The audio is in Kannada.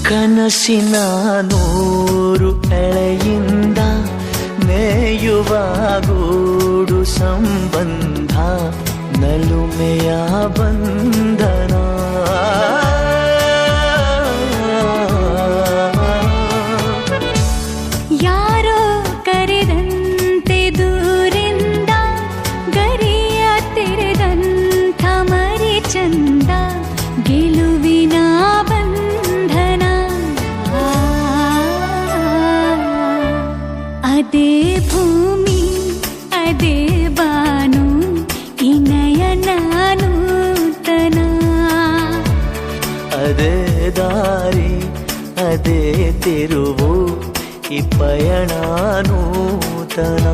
ಕನಸಿನ ನೂರು ಎಳೆಯಿಂದ ನೇಯುವ ಗೂಡು ಸಂಬಂಧ ನಲುಮೆಯ ಬಂಧನ. ಯಾರೋ ಕರೆದಂತೆ ದೂರಿಂದ ಗರಿಯ ತೆರೆದಂಥ ಮರಿ ಚಂದ ಗೆಲುವಿನ ಬಂಧನ. ಅದೇ ಭೂಮಿ ಅದೇ ಬಾನು ಈ ನಯನ ನೂತನ. ಅದೇ ದಾರಿ ಅದೇ ತಿರುವು ಈ ಪಯಣ ನೂತನ.